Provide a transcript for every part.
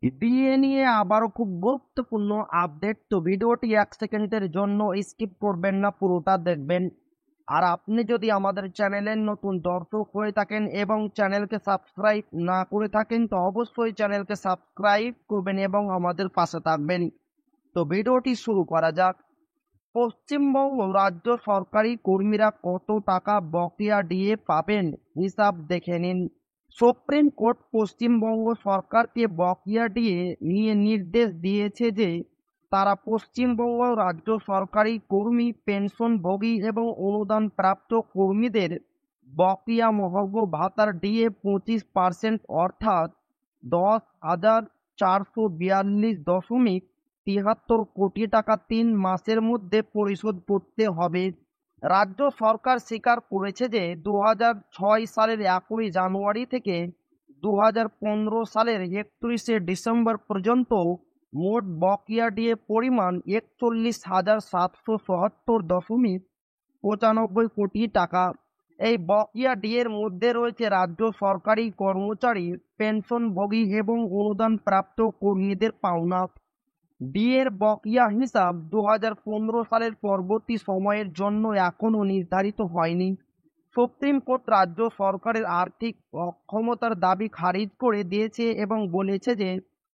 DA নিয়ে আবারও খুব গুরুত্বপূর্ণ আপডেট। তো ভিডিওটি 1 সেকেন্ডের জন্য স্কিপ করবেন না, পুরোটা দেখবেন। আর আপনি যদি আমাদের চ্যানেলের নতুন দর্শক হয়ে থাকেন এবং চ্যানেলকে সাবস্ক্রাইব না করে থাকেন, তো অবশ্যই চ্যানেলকে সাবস্ক্রাইব করবেন এবং আমাদের পাশে থাকবেন। তো ভিডিওটি শুরু করা যাক। পশ্চিমবঙ্গ রাজ্য সরকারি কর্মীরা কত টাকা বকেয়া ডিএ পাবেন, হিসাব দেখে নিন। সুপ্রিম কোর্ট পশ্চিমবঙ্গ সরকারকে বকেয়া ডিএ নিয়ে নির্দেশ দিয়েছে যে তারা পশ্চিমবঙ্গ রাজ্য সরকারি কর্মী, পেনশনভোগী এবং অনুদান প্রাপ্ত কর্মীদের বকেয়া মহার্ঘ ভাতার ডিএ 25% অর্থাৎ 10,442.73 টাকা 3 মাসের মধ্যে পরিশোধ করতে হবে। রাজ্য সরকার স্বীকার করেছে যে 2006 সালের 1 জানুয়ারি থেকে 2015 সালের 31 ডিসেম্বর পর্যন্ত মোট বকেয়া ডিএ পরিমাণ 41,777.95 টাকা। এই বকেয়া ডিএর মধ্যে রয়েছে রাজ্য সরকারি কর্মচারী, পেনশনভোগী এবং অনুদান প্রাপ্ত কর্মীদের পাওনা। ডিএর বকেয়া হিসাব 2015 সালের পরবর্তী সময়ের জন্য এখনও নির্ধারিত হয়নি। সুপ্রিম কোর্ট রাজ্য সরকারের আর্থিক অক্ষমতার দাবি খারিজ করে দিয়েছে এবং বলেছে যে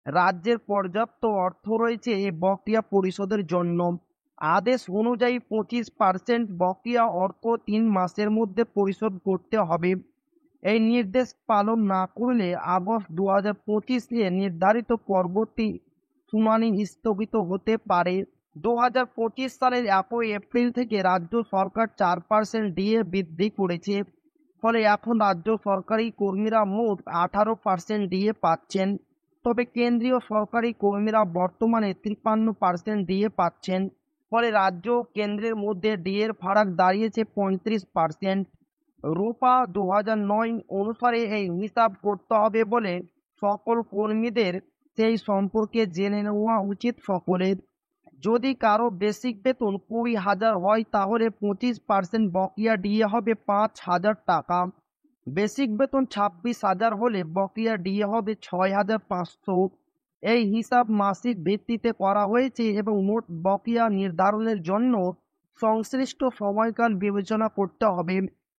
রাজ্যের পর্যাপ্ত অর্থ রয়েছে এই বকেয়া পরিশোধের জন্য। আদেশ অনুযায়ী 25% বকেয়া অর্থ 3 মাসের মধ্যে পরিশোধ করতে হবে। এই নির্দেশ পালন না করলে আগস্ট 2025 নির্ধারিত পরবর্তী শুনানি স্থগিত হতে পারে। 2025 সালের 1 এপ্রিল থেকে রাজ্য সরকার 4% ডিএ বৃদ্ধি করেছে। ফলে এখন রাজ্য সরকারি কর্মীরা মোট 18% ডিএ পাচ্ছেন। তবে কেন্দ্রীয় সরকারি কর্মীরা বর্তমানে 53% ডিএ পাচ্ছেন। ফলে রাজ্য ও কেন্দ্রের মধ্যে ডিএর ফারাক দাঁড়িয়েছে 35%। রূপা 2009 অনুসারে এই হিসাব করতে হবে বলে সকল কর্মীদের সেই সম্পর্কে জেনে নেওয়া উচিত সকলের। যদি কারো বেসিক বেতন 20,000 হয় তাহলে 25% বকেয়া ডিএ হবে 5,000 টাকা। বেসিক বেতন 26,000 হলে বকেয়া ডিএ হবে 6,500। এই হিসাব মাসিক ভিত্তিতে করা হয়েছে এবং মোট বকেয়া নির্ধারণের জন্য সংশ্লিষ্ট সময়কাল বিবেচনা করতে হবে।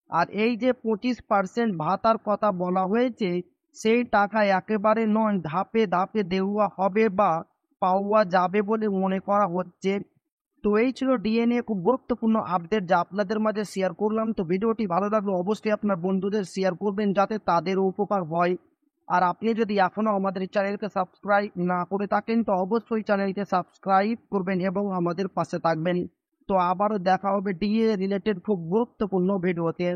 আর এই যে 25% ভাতার কথা বলা হয়েছে, সেই টাকা একেবারে নয়, ধাপে ধাপে দেওয়া হবে বা পাওয়া যাবে বলে মনে করা হচ্ছে। তো এই ছিল ডিএনএ খুব গুরুত্বপূর্ণ আপডেট যা আপনাদের মাঝে শেয়ার করলাম। তো ভিডিওটি ভালো লাগলে অবশ্যই আপনার বন্ধুদের শেয়ার করবেন যাতে তাদেরও উপকার হয়। আর আপনি যদি এখনো আমাদের চ্যানেলকে সাবস্ক্রাইব না করে থাকেন তো অবশ্যই চ্যানেলকে সাবস্ক্রাইব করবেন এবং আমাদের পাশে থাকবেন। তো আবারও দেখা হবে ডিএ রিলেটেড খুব গুরুত্বপূর্ণ ভিডিওতে।